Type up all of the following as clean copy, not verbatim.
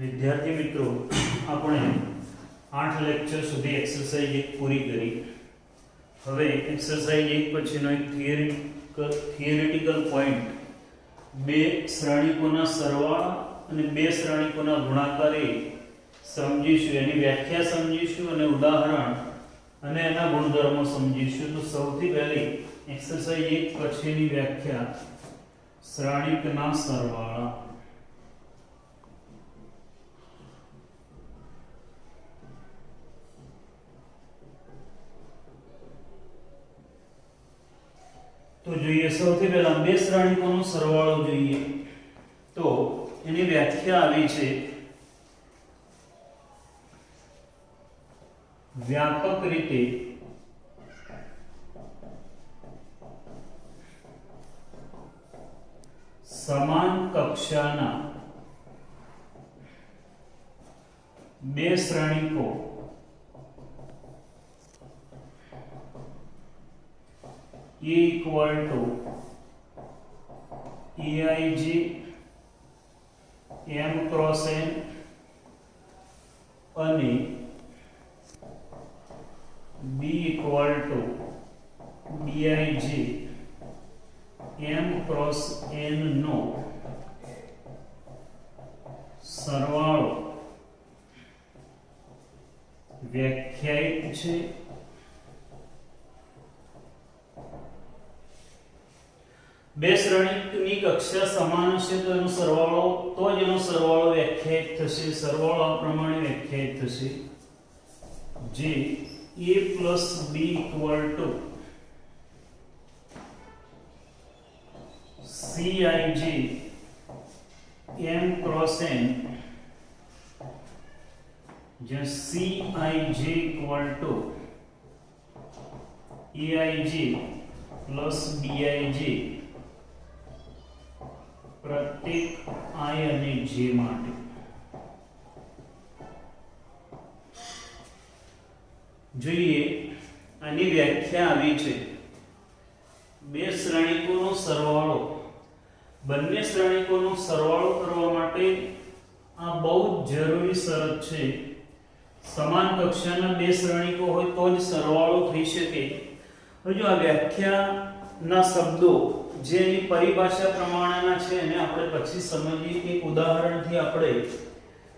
વિદ્યાર્થી મિત્રો, આપણે 8 લેક્ચર સુધી એક્સરસાઇઝ 1 પૂરી કરી. હવે એક્સરસાઇઝ 1 પછીનો એક થિયરેટિકલ પોઈન્ટ, બે શ્રેણીકોના સરવાળા અને બે શ્રેણીકોના ગુણાકારે સમજીશું, એની વ્યાખ્યા સમજીશું અને ઉદાહરણ અને એના ગુણધર્મો સમજીશું. તો સૌથી પહેલી એક્સરસાઇઝ 1 પછીની વ્યાખ્યા, શ્રેણીકના સરવાળા. તો જોઈએ સૌથી પહેલા બે શ્રેણીકોનો સરવાળો જોઈએ. તો એની વ્યાખ્યા આવી છે, વ્યાપક રીતે સમાન કક્ષાના બે શ્રેણીકો E equal to EIG M cross N અને B equal to BIG M cross N નો સરવાળો વ્યાખ્યાયિત છે. બે શ્રેણીની કક્ષા સમાન હશે તો એનો સરવાળો, તો જ એનો સરવાળો વ્યાખ્યાયિત થશે. સરવાળો આ પ્રમાણે વ્યાખ્યાયિત થશે, જે A plus B equal to CIG M cross N, જ્યાં CIG equal to EIG plus BIG પ્રત્યેક I અને J માટે. જોઈએ આની વ્યાખ્યા આવી છે, બે શ્રેણીકોનો સરવાળો. બંને શ્રેણીકોનો સરવાળો કરવા માટે આ બહુ જ જરૂરી શરત છે. સમાન કક્ષાના બે શ્રેણીકો હોય તો જ સરવાળો થઈ શકે. હવે જો આ વ્યાખ્યાના શબ્દો જે એની પરિભાષા પ્રમાણેના છે એને આપણે પછી સમજીએ. એક ઉદાહરણથી આપણે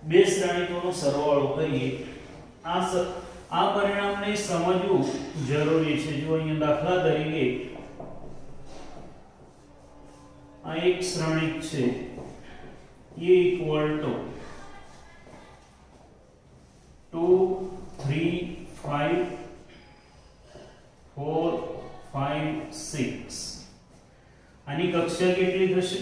બે શ્રેણીકોનો સરવાળો કરીએ. આ પરિણામને સમજવું જરૂરી છે. જો અહીંયા દાખલા તરીકે આ એક શ્રેણીક છે, A equal to 2 3 5 4 5 6. આની કક્ષા કેટલી થશે?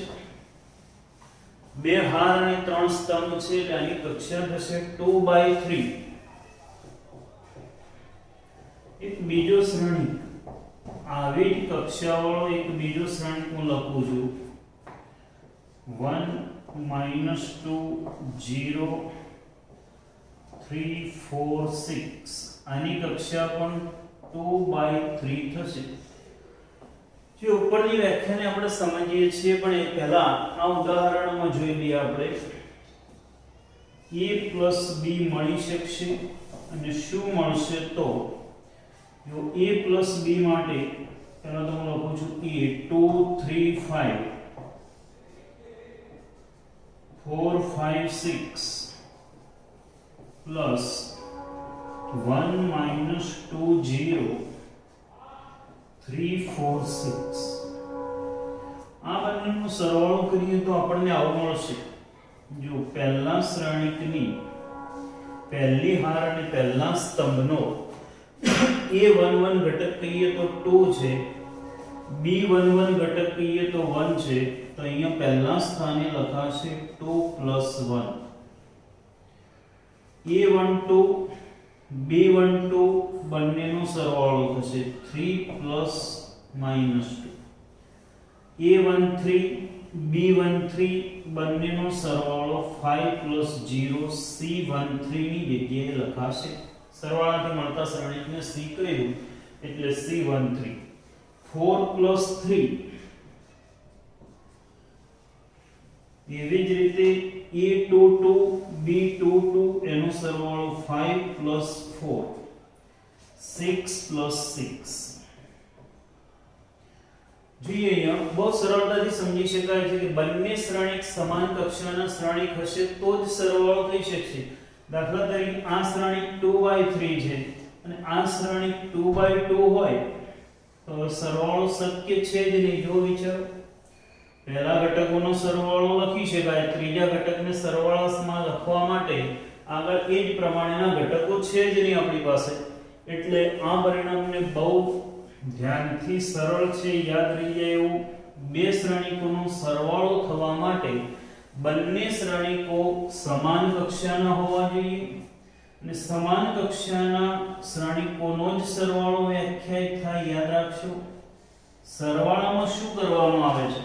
બે હાર અને ત્રણ સ્તંભ છે એટલે આની કક્ષા થશે 2/3. એક બીજો શ્રેણીક, આવી જ કક્ષાવાળો એક બીજો શ્રેણીક હું લખું છું, 1 -2 0 3 4 6. આની કક્ષા પણ 2/3 થશે. જે ઉપરની વ્યાખ્યાને આપણે સમજીએ છીએ, પણ એ પહેલા આ ઉદાહરણમાં જોઈ લઈએ આપણે. A plus B મળી શકશે અને શું મળશે? તો જો A plus B માટે પહેલા તો હું લખું છું A 2 3 5 4 5 6 plus 1 -2 0 3 4 6. આ બંનેનો સરવાળો કરીએ તો આપણને આવું મળશે. જો પહેલા શ્રેણીકની પહેલી હાર અને પહેલા સ્તંભનો A11 ઘટક કહીએ તો 2 છે, B11 ઘટક કહીએ તો 1 છે, તો અહીંયા પહેલા સ્થાને લખાશે 2 + 1. A12 B12 બંનેનો સરવાળો થશે 3 ± 2. A13 B13 બંનેનો સરવાળો 5 + 0 C13 ની જગ્યાએ લખાશે. સરવાળાથી મળતા શ્રેણીકને C કહ્યું એટલે C13. 4 + 3 એવી જ રીતે a22 b22 એનો સરવાળો 5 + 4 6 + 6. જોઈએ અહીંયા બહુ સરળતાથી સમજી શકાય છે કે બંને શ્રેણિક સમાન કક્ષાના શ્રેણિક હશે તો જ સરવાળો થઈ શકશે. દાખલા તરીકે આ શ્રેણિક 2/3 છે અને આ શ્રેણિક 2/2 હોય તો સરવાળો શક્ય છે જ નહીં. જો વિચારો, પહેલા ઘટકોનો સરવાળો લખી શકાય, ત્રીજા ઘટકને સરવાળામાં લખવા માટે આગળ એ જ પ્રમાણેના ઘટકો છે જ નહીં આપણી પાસે. એટલે આ પરિણામને બહુ ધ્યાનથી સરળ છે, યાદ રહી જાય એવું. બે શ્રેણિકોનો સરવાળો થવા માટે બંને શ્રેણિકો સમાન કક્ષાના હોવા જોઈએ અને સમાન કક્ષાના શ્રેણિકોનો જ સરવાળો વ્યાખ્યાયિત થાય. યાદ રાખશો, સરવાળામાં શું કરવામાં આવે છે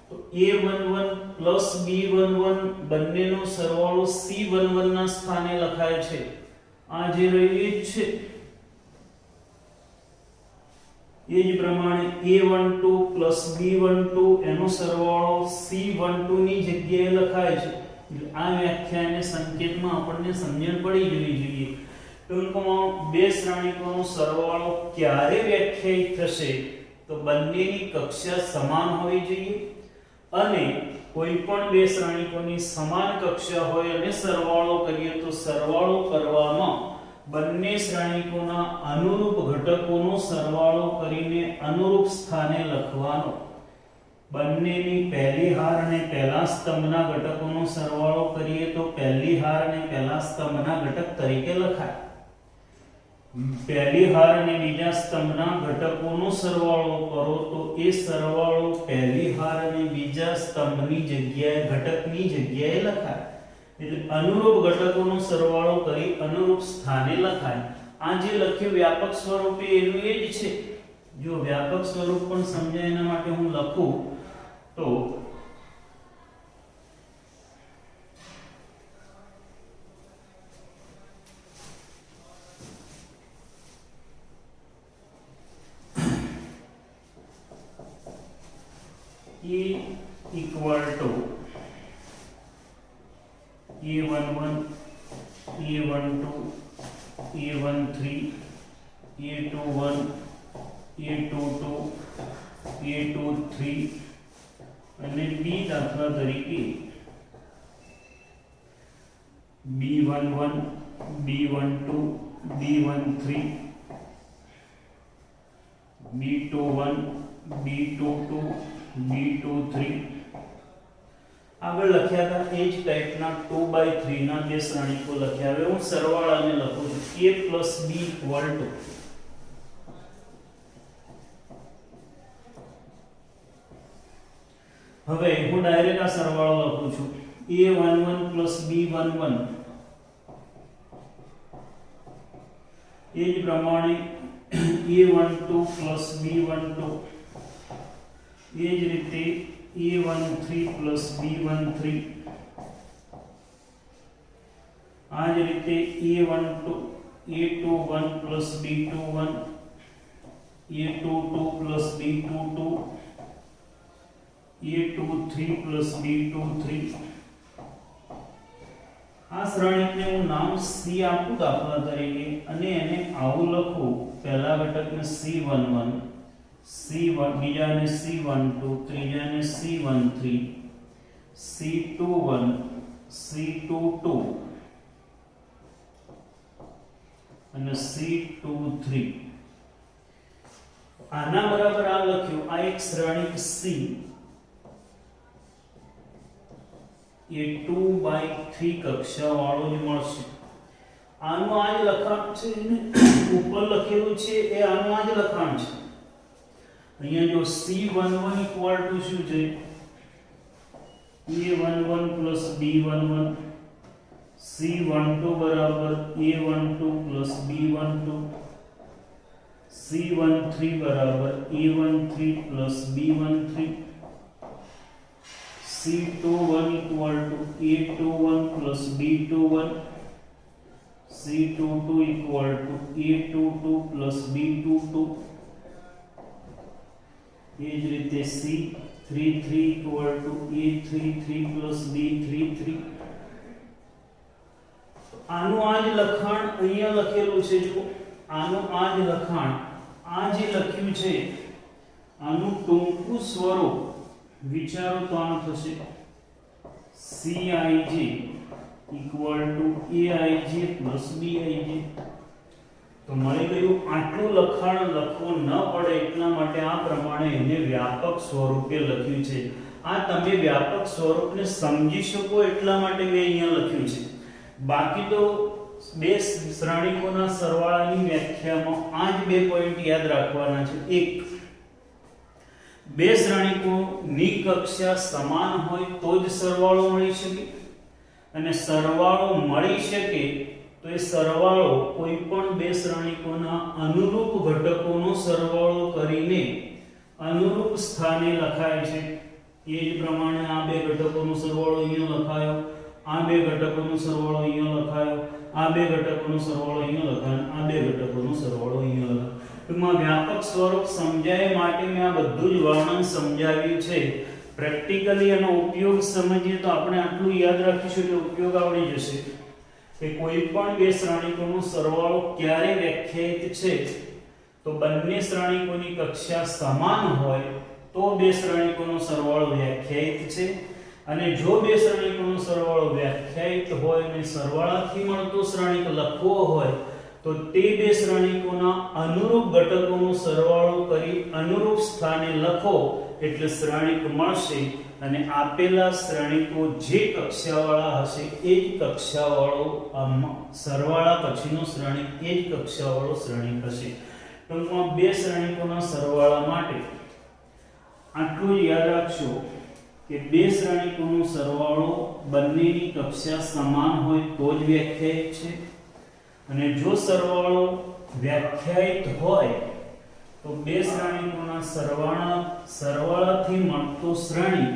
તો a11 + b11 બંનેનો સરવાળો c11 ના સ્થાને લખાય છે. આ જે રહી છે એ જ પ્રમાણે a12 + b12 એનો સરવાળો c12 ની જગ્યાએ લખાય છે. આ વ્યાખ્યાને સંકેતમાં આપણને સમજણ પડી જવી જોઈએ. ટૂંકમાં બે શ્રેણિકોનો સરવાળો ક્યારે વ્યાખ્યાયિત થશે તો બંનેની કક્ષા સમાન હોવી જોઈએ અને કોઈ પણ બે શ્રેણિકોની સમાન કક્ષા હોય અને સરવાળો કરીએ તો સરવાળો કરવામાં બંને શ્રેણિકોના અનુરૂપ ઘટકોનો સરવાળો કરીને અનુરૂપ સ્થાને લખવાનો. બંનેની પહેલી હાર અને પહેલા સ્તંભના ઘટકોનો સરવાળો કરીએ તો પહેલી હાર અને પહેલા સ્તંભના ઘટક તરીકે લખાય. પહેલી હાર અને બીજા સ્તંભના ઘટકોનો સરવાળો કરો તો એ સરવાળો પહેલી હાર અને બીજા સ્તંભની જગ્યાએ ઘટકની જગ્યાએ લખાય. એટલે અનુરૂપ ઘટકોનો સરવાળો કરી અનુરૂપ સ્થાને લખાય. આ જે લખ્યું વ્યાપક સ્વરૂપે એનું એ જ છે. જો વ્યાપક સ્વરૂપ પણ સમજાય એના માટે હું લખું તો E equal to a11 a12 a13 a21 a22 a23 અને b દાખલા તરીકે b11 b12 b13 b21 b22 b23 આગળ લખ્યા હતા એ જ ટાઈપના 2/3 ના બે શ્રેણિકો લખ્યા. હવે હું સરવાળાને લખું છું a + b equal to હવે હું ડાયરેક્ટ આ સરવાળો લખું છું a11 + b11 એ જ પ્રમાણે a12 + b12 એ જ રીતે a13 + b13 આ જ રીતે a21 + b21 a22 + b22 a23 + b23 આ શ્રેણીને હું નામ c આપું દાખલા તરીકે અને એને આવું લખું. પહેલા ઘટકને c11 c1 બીજાને c12 ત્રીજાને c13 c21 c22 અને c23. આના બરાબર આ લખ્યું. આ એક શ્રેણિક c એ 2/3 કક્ષા વાળો જ મળશે. આનું આ જ લખાણ છે ને ઉપર લખેલું છે એ આનું આ જ લખાણ છે. અહીંયા જો c11 ઇક્વલ ટુ શું છે a11 + b11 c12 બરાબર a12 + b12 c13 બરાબર a13 + b13 c21 equal to a21 + b21 c22 equal to a22 + b22 એ જ રીતે c 3 3 equal to a3 3 plus b3 3. આનું આ જ લખાણ અહીંયા લખેલું છે જો આનું આ જ લખાણ આ જે લખ્યું છે આનું ટૂંકું સ્વરૂપ વિચારો તો આ થશે Cij equal to Aij plus Bij. તો મળી ગયું. આટલું લખાણ લખવું ન પડે એટલા માટે આ પ્રમાણે એને વ્યાપક સ્વરૂપે લખ્યું છે. આ તમે વ્યાપક સ્વરૂપને સમજી શકો એટલા માટે મેં અહીંયા લખ્યું છે. બાકી તો બે શ્રેણીકોના સરવાળાની વ્યાખ્યામાં આ જ બે પોઈન્ટ યાદ રાખવાના છે. એક, બે શ્રેણીકોની કક્ષા સમાન હોય તો જ સરવાળો મળી શકે, અને સરવાળો મળી શકે તો એ સરવાળો કોઈ પણ બે શ્રેણીકોના અનુરૂપ ઘટકોનો સરવાળો કરીને અનુરૂપ સ્થાને લખાય છે. એ જ પ્રમાણે આ બે ઘટકોનો સરવાળો અહીંયા લખાયો, આ બે ઘટકોનો સરવાળો અહીંયા લખાયો, આ બે ઘટકોનો સરવાળો અહીંયા લખાયો, આ બે ઘટકોનો સરવાળો અહીંયા લખાયો. ટૂંકમાં વ્યાપક સ્વરૂપ સમજાય માટે મેં આ બધું જ વર્ણન સમજાવ્યું છે. પ્રેક્ટિકલી એનો ઉપયોગ સમજીએ તો આપણે આટલું યાદ રાખીશું કે ઉપયોગ આવડી જશે કે કોઈ પણ બે શ્રેણીકોનો સરવાળો ક્યારે વ્યાખ્યાયિત છે તો બંને શ્રેણીકોની કક્ષા સમાન હોય તો બે શ્રેણીકોનો સરવાળો વ્યાખ્યાયિત છે. અને જો બે શ્રેણીકોનો સરવાળો વ્યાખ્યાયિત હોય અને સરવાળાથી મળતો શ્રેણીક લખવો હોય તો તે બે શ્રેણીકોના અનુરૂપ ઘટકોનો સરવાળો કરી અનુરૂપ સ્થાને લખો એટલે શ્રેણીક મળશે. અને આપેલા શ્રેણીકો જે કક્ષાવાળા હશે એ જ કક્ષાવાળો સરવાળા પછીનો શ્રેણીક એ જ કક્ષાવાળો શ્રેણીક હશે. ટૂંકમાં બે શ્રેણીકોના સરવાળા માટે આટલું યાદ રાખજો કે બે શ્રેણીકોનો સરવાળો બંનેની કક્ષા સમાન હોય તો જ વ્યાખ્યાયિત છે. અને જો સરવાળો વ્યાખ્યાયિત હોય તો બે શ્રેણીકોના સરવાળાથી મળતો શ્રેણી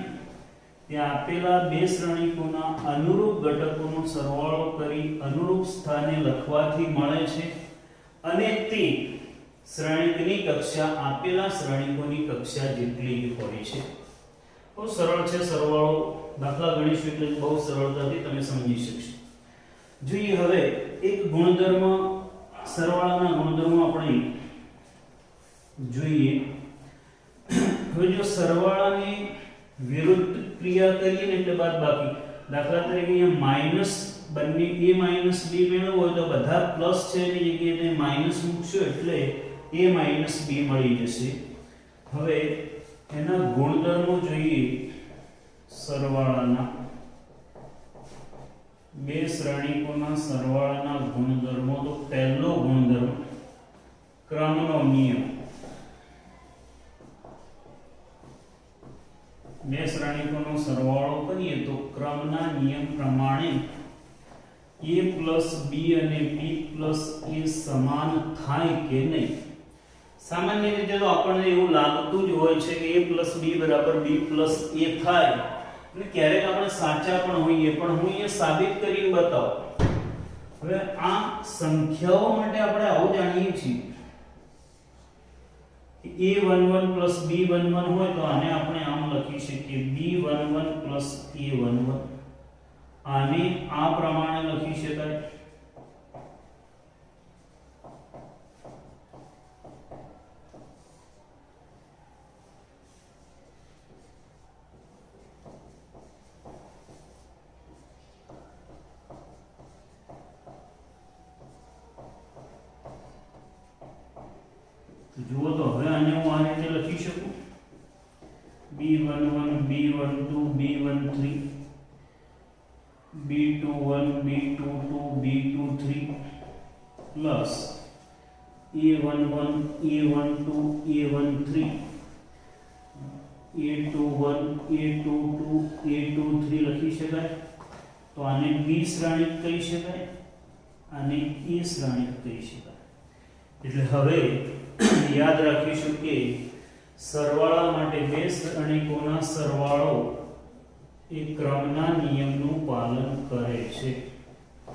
ત્યાં આપેલા બે શ્રેણીકોના અનુરૂપ ઘટકોનો સરવાળો કરી અનુરૂપ સ્થાને લખવાથી મળે છે. અને તે શ્રેણીકની કક્ષા આપેલા શ્રેણીકોની કક્ષા જેટલી જ હોય છે. બહુ સરળ છે સરવાળો. દાખલા ગણીશું એટલે બહુ સરળતાથી તમે સમજી શકશો. જોઈએ હવે એક ગુણધર્મ, સરવાળાના ગુણધર્મો આપણે જોઈએ. હવે જો સરવાળાની વિરુદ્ધ ક્રિયા કરીએ ને એટલે બાદબાકી, દાખલા તરીકે અહીંયા માઈનસ બંને a માઈનસ b મેળવવો હોય તો બધા પ્લસ છે એની જગ્યાએ તમે માઈનસ મૂકશો એટલે a માઈનસ b મળી જશે. હવે એના ગુણધર્મો જોઈએ સરવાળાના. બે શ્રેણીકોના સરવાળાના ગુણધર્મો. તો પહેલો ગુણધર્મ ક્રમનો નિયમ. બે શ્રેણીકોનો સરવાળો કરીએ તો ક્રમના નિયમ પ્રમાણે a plus b અને b plus a સમાન થાય કે નહીં. સામાન્ય રીતે તો આપણને એવું લાગતું જ હોય છે કે a plus b બરાબર b plus a થાય, અને ક્યારેક આપણે સાચા પણ હોઈએ, પણ હું એ સાબિત કરીને બતાવું. હવે આ સંખ્યાઓ માટે આપણે આવું જાણીએ છીએ a11 plus b11 હોય તો આને આપણે આમ લખી શકીએ b11 plus a11. આને આ પ્રમાણે લખી શકાય. જુઓ તો હવે આને હું આ રીતે લખી શકું b11 b12 b13 b21 b22 b23 plus a11 a12 a13 a21 a22 a23 લખી શકાય. તો આને b શ્રેણિક કહી શકાય, આને a શ્રેણિક કહી શકાય. એટલે હવે યાદ રાખીશું કે સરવાળા માટે બે શ્રેણીકોના સરવાળો એ ક્રમના નિયમનું પાલન કરે છે.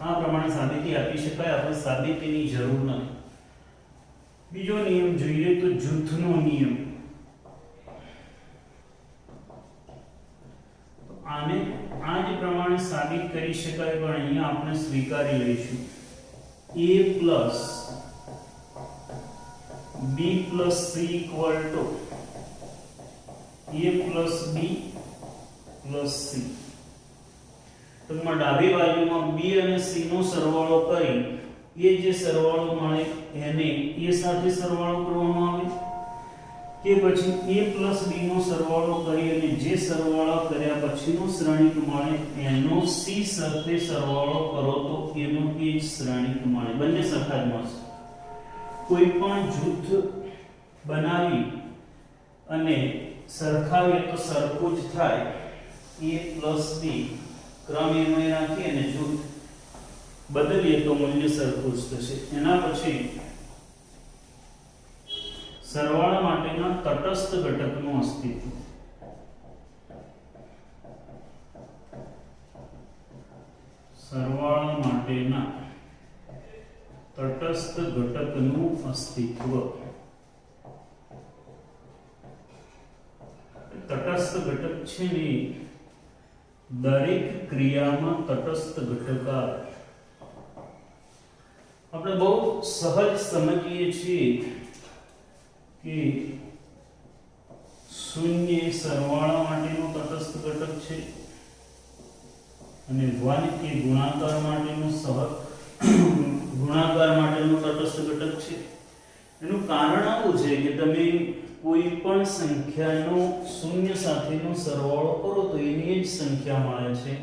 આ પ્રમાણે સાબિતી આપી શકાય. આપણે સાબિતીની જરૂર નથી. બીજો નિયમ જોઈએ તો જૂથનો નિયમ. પ્રમાણે સાબિત કરી શકાય પણ અહીંયા આપણે સ્વીકારી લઈશું a plus b plus c equal to a plus b plus c. ટૂંકમાં ડાબી બાજુમાં b અને c નો સરવાળો કરી એ જે સરવાળો મળે એને a સાથે સરવાળો કરવામાં આવે કે પછી a plus b નો સરવાળો કરી અને જે સરવાળો કર્યા પછીનો શ્રેણિક મળે એનો c સાથે સરવાળો કરો તો એનો એ જ શ્રેણિક મળે. બંને સરખા જ મળશે. કોઈ પણ જૂથ બનાવી અને સરખાવીએ તો સરખું જ થાય. a plus b ક્રમ એનો એ રાખી અને જૂથ બદલીએ તો મૂલ્ય સરખું જ થશે. એના પછી સરવાળા માટેના તટસ્થ ઘટકનું અસ્તિત્વ. સરવાળા માટેના તટસ્થ ઘટકનું અસ્તિત્વ. તટસ્થ ઘટક છે ને દરેક ક્રિયામાં તટસ્થ ઘટક આવે. આપણે બહુ સહજ સમજીએ છીએ કે શૂન્ય એ સરવાળા માટેનો તટસ્થ ઘટક છે અને 1 એ ગુણાકાર માટેનો તટસ્થ ઘટક છે. એનું કારણ આવું છે કે તમે કોઈ પણ સંખ્યાનો શૂન્ય સાથેનો સરવાળો કરો તો એની જ સંખ્યા મળે છે.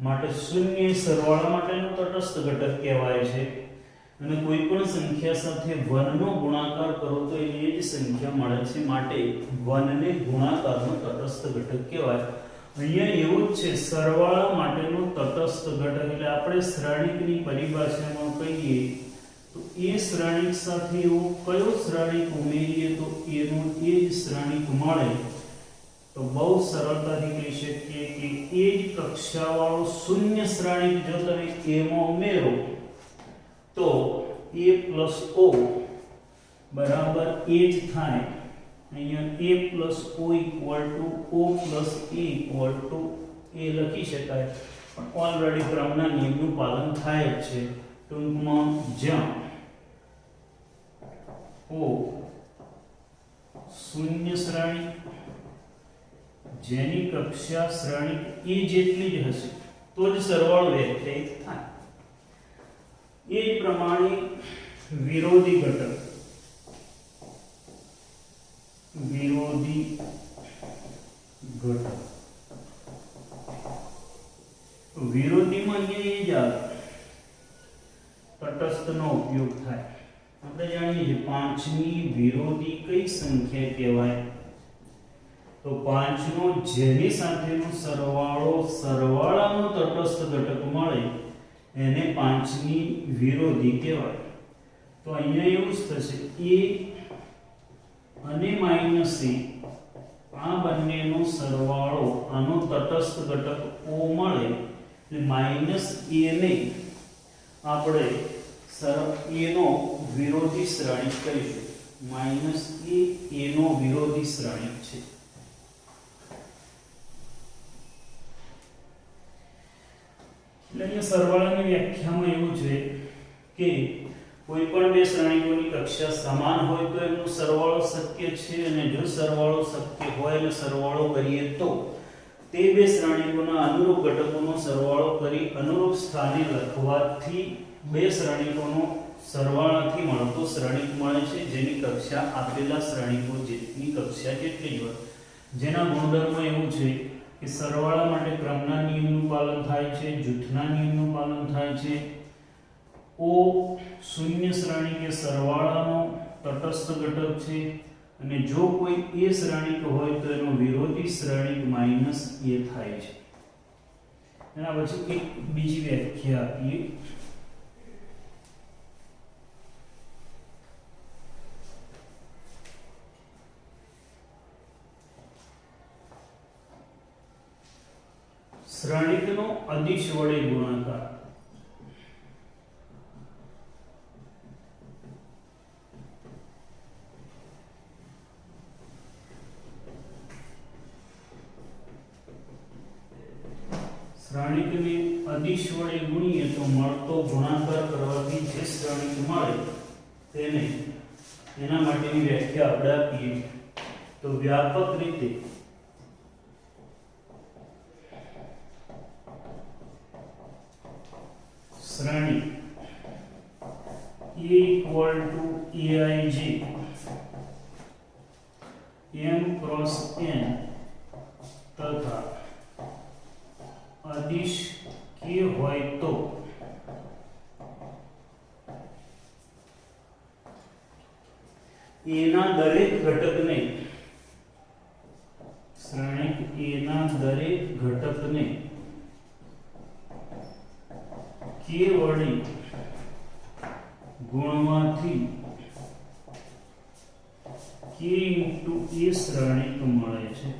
માટે શૂન્ય એ સરવાળા માટેનો તટસ્થ ઘટક કહેવાય છે અને કોઈ પણ સંખ્યા સાથે 1 નો ગુણાકાર કરો તો એની જ સંખ્યા મળે છે. માટે 1 ને ગુણાકારનો તટસ્થ ઘટક કહેવાય. અહીંયા એવું જ છે, સરવાળા માટેનો તટસ્થ ઘટક એટલે આપણે શ્રેણિકની પરિભાષામાં કહીએ તો એ શ્રેણિક સાથે એવો કયો શ્રેણિક ઉમેરીએ તો એનો એ જ શ્રેણિક મળે. તો બહુ સરળતાથી કહી શકીએ કે એ જ કક્ષાવાળો શૂન્ય શ્રેણિક જો તમે એમાં ઉમેરો તો a plus o બરાબર એ જ થાય. અહીંયા a plus o equal to o plus a equal to a લખી શકાય પણ ઓલરેડી ક્રમના નિયમનું પાલન થાય જ છે. ટૂંકમાં જ્યાં o શૂન્ય શ્રેણી જેની કક્ષા શ્રેણી એ જેટલી જ હશે તો જ સરવાળો વ્યાખ્યાયિત થાય. એ જ પ્રમાણે વિરોધી ઘટક. વિરોધીમાં અહીંયા એ જ આવે તટસ્થનો ઉપયોગ થાય. આપણે જાણીએ છીએ 5 ની વિરોધી કઈ સંખ્યા કહેવાય તો 5 નો જેની સાથેનો સરવાળાનો તટસ્થ ઘટક મળે એને 5 ની વિરોધી કહેવાય. તો અહીંયા એવું જ થશે a અને -a આ બંનેનો સરવાળો આનો તટસ્થ ઘટક o મળે એટલે -a ને આપણે a નો વિરોધી શ્રેણિક કહીશું. -a નો વિરોધી શ્રેણિક છે. એટલે અહીંયા સરવાળાની વ્યાખ્યામાં એવું છે કે કોઈ પણ બે શ્રેણીકોની કક્ષા સમાન હોય તો એનો સરવાળો શક્ય છે અને જો સરવાળો શક્ય હોય અને સરવાળો કરીએ તો તે બે શ્રેણીકોના અનુરૂપ ઘટકોનો સરવાળો કરી અનુરૂપ સ્થાને લખવાથી બે શ્રેણીકોનો સરવાળાથી મળતો શ્રેણિક મળે છે જેની કક્ષા આપેલા શ્રેણીકો જેટલી કક્ષા જેટલી હોય. જેના ગુણધર્મ એવું છે કે સરવાળા માટે ક્રમના નિયમનું પાલન થાય છે, જૂથના નિયમનું પાલન થાય છે. o શૂન્ય શ્રેણિક એ સરવાળાનો તટસ્થ ઘટક છે અને જો કોઈ એ શ્રેણિક હોય તો એનો વિરોધી શ્રેણિક -a થાય છે. એના પછી એક બીજી વ્યાખ્યા આપીએ. શ્રેણિકનો અદિશ વડે ગુણાકાર. શ્રેણિકને અદિશ વડે ગુણીએ તો મળતો ગુણાકાર કરવાથી જે શ્રેણિક મળે તેને એના માટેની વ્યાખ્યા આપણે આપીએ તો વ્યાપક રીતે શ્રેણિક A equal to Aij m cross n તથા અદિશ k હોય તો A ના દરેક ઘટકને શ્રેણિક A ના દરેક ઘટકને k વડે ગુણવાથી k into A શ્રેણિક મળે છે.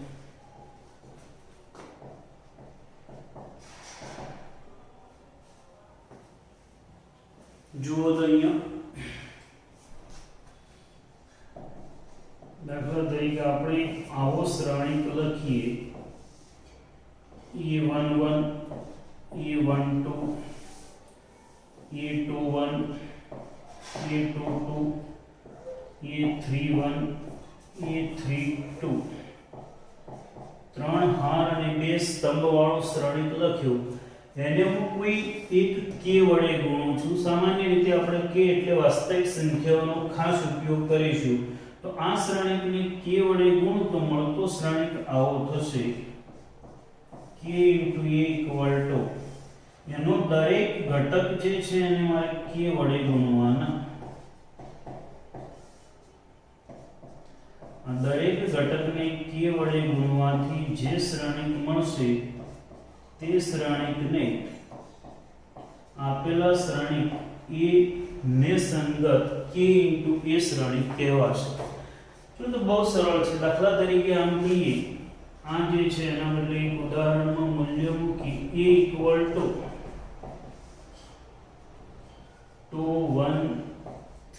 જુઓ તો અહીંયા દાખલા તરીકે આપણે આવો શ્રેણિક લખીએ E11 E12 E21 A22 A31 A32 ત્રણ હાર અને બે સ્તંભ વાળો શ્રેણિક લખ્યો એને હું કોઈ એક k વડે ગુણું છું. સામાન્ય રીતે આપણે k એટલે વાસ્તવિક સંખ્યાઓનો ખાસ ઉપયોગ કરીશું. તો આ શ્રેણિકને k વડે ગુણું તો મળતો શ્રેણિક આવો થશે k * a = એનો દરેક ઘટક જે છે એને મારે k વડે ગુણવાના. આ દરેક ઘટકને k વડે ગુણવાથી જે શ્રેણિક મળશે તે શ્રેણિકને આપેલા શ્રેણિક A ને સંગત k * A શ્રેણિક કહેવાશે. તો બહુ સરળ છે. દાખલા તરીકે આમ કહીએ આ જે છે એના બદલે એક ઉદાહરણમાં મૂલ્ય મૂકી A = 1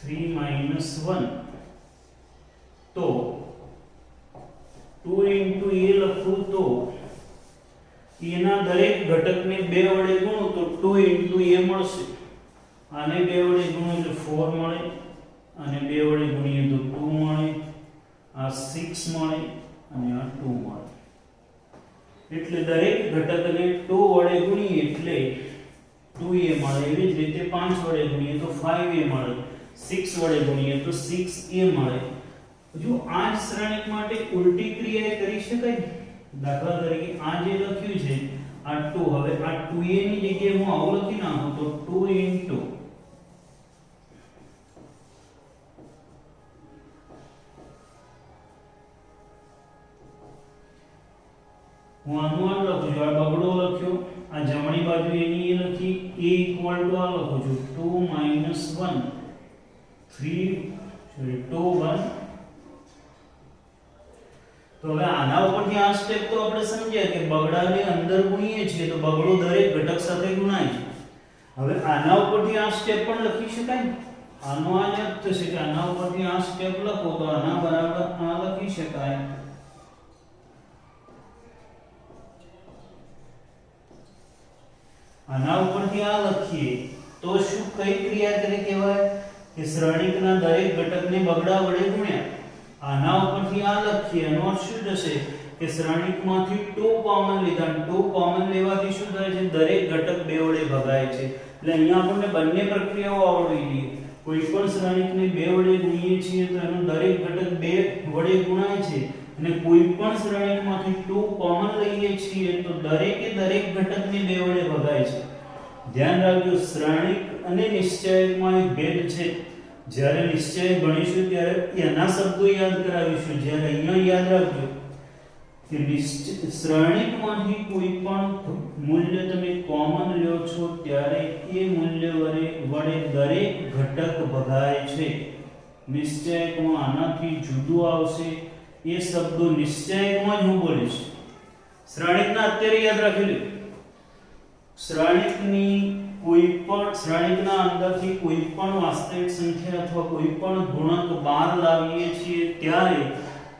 3 - 1 તો 2 * A લખું તો A ના દરેક ઘટકને 2 વડે ગુણો તો 2 * A મળશે. આને 2 વડે ગુણો એટલે 4 મળે, અને 2 વડે ગુણીએ તો 2 મળે, આ 6 મળે અને આ 2 મળે. એટલે દરેક ઘટકને 2 વડે ગુણીએ એટલે 2A મળે. એવી જ રીતે 5 વડે ગુણીએ તો 5A મળે, 6 વડે ગુણીએ તો 6A મળે. જો આ જ શ્રેણિક માટે ઉલટી ક્રિયા કરી શકાય. દાખલા તરીકે આ જે લખ્યું છે આ 2, હવે આ 2A ની જગ્યાએ હું આવું લખી નાખું તો 2 * હું આનું આમ લખું છું, આ બગડો લખ્યો, આ જમણી બાજુ એની એ લખી A = આ લખું છું 2 - 1 3 2 1. તો હવે આના ઉપરથી આ સ્ટેપ તો આપણે સમજ્યા કે બગડાને અંદર ગુણીએ છીએ તો બગડો દરેક ઘટક સાથે ગુણાય છે. હવે આના ઉપરથી આ સ્ટેપ પણ લખી શકાય. આનો આ જ થશે કે આના ઉપરથી આ સ્ટેપ લખો તો આના બરાબર આ લખી શકાય. આના ઉપરથી આ લખીએ તો શું કઈ ક્રિયા કરે કહેવાય કે શ્રેણિકના દરેક ઘટકને બગડા વડે ગુણ્યા. આના ઉપરથી આ લખીએ એનો અર્થ શું થશે કે શ્રેણિકમાંથી 2 કોમન લીધા. 2 કોમન લેવાથી શું થાય છે દરેક ઘટક 2 વડે ભગાય છે. એટલે અહીંયા આપણને બંને પ્રક્રિયાઓ આવડવી જોઈએ. કોઈ પણ શ્રેણિકને 2 વડે ગુણીએ છીએ તો એનો દરેક ઘટક 2 વડે ગુણાય છે, અને કોઈ પણ શ્રેણિકમાંથી 2 કોમન લઈએ છીએ તો દરેકે દરેક ઘટકને 2 વડે ભગાય છે. ધ્યાન રાખજો શ્રેણિક અને નિશ્ચયકમાં એક ભેદ છે. જ્યારે નિશ્ચય ભણીશું ત્યારે એના શબ્દો યાદ કરાવીશું. જ્યારે અહીંયા યાદ રાખજો કે શ્રેણિકમાંથી કોઈ પણ મૂલ્ય તમે કોમન લ્યો છો ત્યારે એ મૂલ્ય વડે દરેક ઘટક ભગાય છે. નિશ્ચયકમાં આનાથી જુદું આવશે. એ શબ્દો નિશ્ચયકમાં જ હું બોલીશ. શ્રેણિકના અત્યારે યાદ રાખી લો. શ્રેણિકના અંદરથી કોઈ પણ વાસ્તવિક સંખ્યા અથવા કોઈ પણ ગુણક બહાર લાવીએ છીએ ત્યારે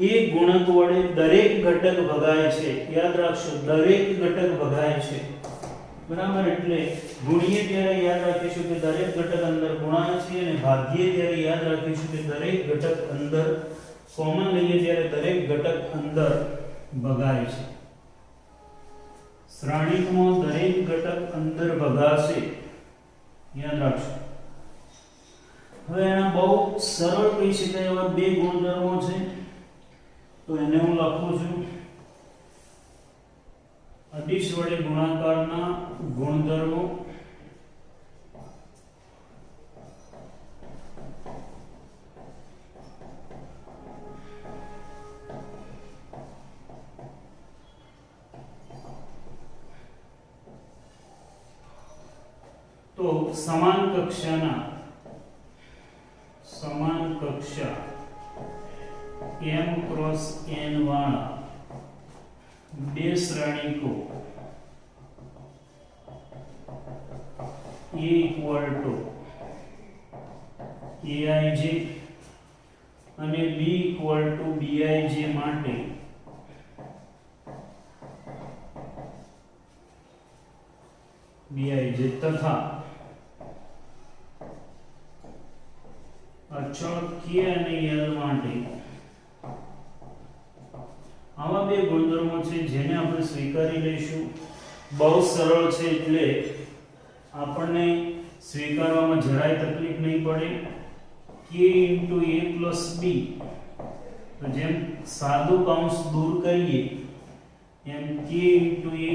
એ ગુણક વડે દરેક ઘટક ભગાય છે. યાદ રાખશો દરેક ઘટક ભગાય છે. બરાબર, એટલે ગુણીએ ત્યારે યાદ રાખીશું કે દરેક ઘટક અંદર ગુણાય છે અને ભાગીએ ત્યારે યાદ રાખીશું કે દરેક ઘટક અંદર કોમન લઈએ ત્યારે દરેક ઘટક અંદર ભગાય છે. શ્રેણીકમાં દરેક ઘટક અંદર ભગાશે, યાદ રાખજો. હવે એના બહુ સરળ કહી શકાય એવા બે ગુણધર્મો છે, તો એને હું લખું છું અદિશ વડે ગુણાકારના ગુણધર્મો. તો સમાન કક્ષા m ક્રોસ n વાળા બે શ્રેણીકો A equal to aij અને B equal to bij માટે bij તથા અચળ k અને l માટે આવા બે ગુણધર્મો છે જેને આપણે સ્વીકારી લઈશું. બહુ સરળ છે એટલે આપણને સ્વીકારવામાં જરાય તકલીફ નહીં પડે. k * a + b, તો જેમ સાદું કૌંસ દૂર કરીએ એમ k * a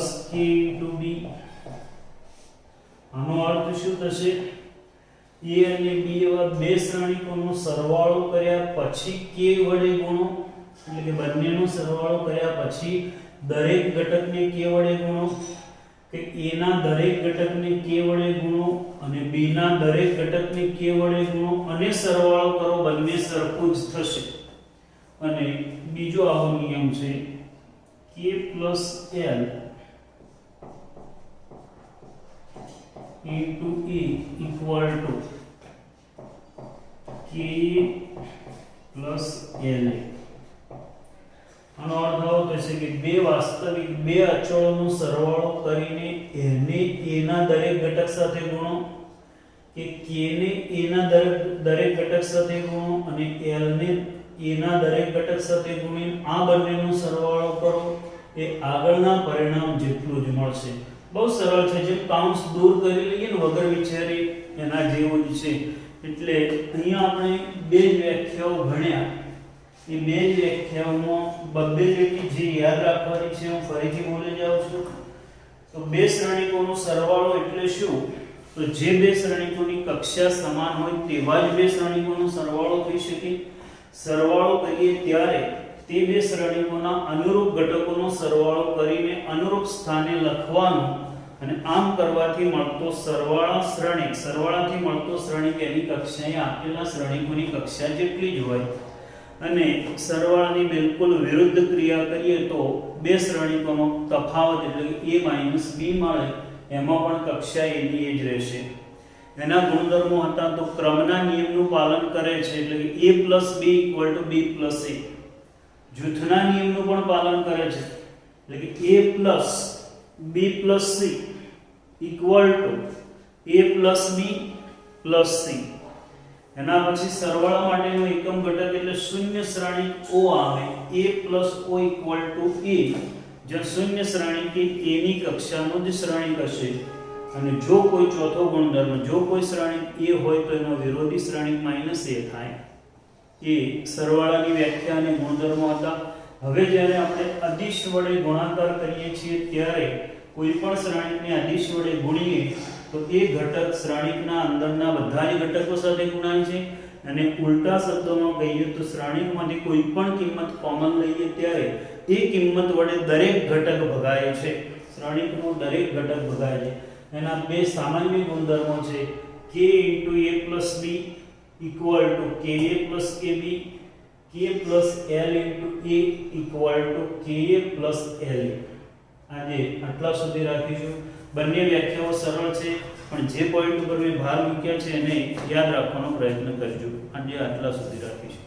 + k * b. આનો અર્થ શું થશે? a અને b એવા બે શ્રેણીકોનો સરવાળો કર્યા પછી k વડે ગુણો, એટલે કે બંનેનો સરવાળો કર્યા પછી દરેક ઘટકને k વડે ગુણો, કે a ના દરેક ઘટકને k વડે ગુણો અને b ના દરેક ઘટકને k વડે ગુણો અને સરવાળો કરો, બંને સરખું જ થશે. અને બીજો આવો નિયમ છે k + l * a equal to k + la. આનો અર્થ આવો થશે કે બે વાસ્તવિક બે અચળોનો સરવાળો કરીને એને a ના દરેક ઘટક સાથે ગુણો, કે k ને a ના દરેક ઘટક સાથે ગુણો અને l ને a ના દરેક ઘટક સાથે ગુણીને આ બંનેનો સરવાળો કરો, એ આગળના પરિણામ જેટલું જ મળશે. બહુ સરળ છે, જે કૌંસ દૂર કરી લઈએ ને વગર વિચારી એના જેવું જ છે. એટલે અહીંયા આપણે બે જ વ્યાખ્યાઓ ભણ્યા. એ બે જ વ્યાખ્યાઓમાં બબ્બે જેટલી જે યાદ રાખવાની છે હું ફરીથી બોલી જાઉં છું. તો બે શ્રેણીકોનો સરવાળો એટલે શું? તો જે બે શ્રેણીકોની કક્ષા સમાન હોય તેવા જ બે શ્રેણીકોનો સરવાળો થઈ શકે. સરવાળો કરીએ ત્યારે તે બે શ્રેણીકોના અનુરૂપ ઘટકોનો સરવાળો કરીને અનુરૂપ સ્થાને લખવાનો, અને આમ કરવાથી મળતો સરવાળાથી મળતો શ્રેણીક એની કક્ષાએ આપેલા શ્રેણીકોની કક્ષા જેટલી જ હોય. અને સરવાળાની બિલકુલ વિરુદ્ધ ક્રિયા કરીએ તો બે શ્રેણીકોનો તફાવત એટલે કે a - b મળે, એમાં પણ કક્ષા એની એ જ રહેશે. એના ગુણધર્મો હતા તો ક્રમના નિયમનું પાલન કરે છે, એટલે કે a + b = b + a. જૂથના નિયમનું પણ પાલન કરે છે, એટલે કે a + b + c = a + b + c. એના પછી સરવાળા માટેનો એકમ ઘટક એટલે શૂન્ય શ્રેણી O આવે, a + o = a, જ્યાં શૂન્ય શ્રેણી કે a ની કક્ષાનો જ શ્રેણીક હશે. અને જો કોઈ ચોથો ગુણધર્મ, જો કોઈ શ્રેણીક a હોય તો એનો વિરોધી શ્રેણીક -a થાય. એ સરવાળાની વ્યાખ્યા અને ગુણધર્મો હતા. હવે જ્યારે આપણે અદિશ વડે ગુણાકાર કરીએ છીએ ત્યારે કોઈ પણ શ્રેણીકને અદિશ વડે ગુણીએ તો એ ઘટક શ્રેણીકના અંદરના બધા જ ઘટકો સાથે ગુણાય છે. અને ઉલટા શબ્દોમાં કહીએ તો શ્રેણીકમાંથી કોઈ પણ કિંમત કોમન લઈએ ત્યારે એ કિંમત વડે દરેક ઘટક ભગાય છે. શ્રેણીકનો દરેક ઘટક ભગાય છે. એના બે સામાન્ય ગુણધર્મો છે k * a + b = ka + kb, k + l * a = ka + la. આજે આટલા સુધી રાખીશું. બંને વ્યાખ્યાઓ સરળ છે, પણ જે પોઈન્ટ ઉપર મેં ભાર મૂક્યા છે એને યાદ રાખવાનો પ્રયત્ન કરજો. આજે આટલા સુધી રાખીશું.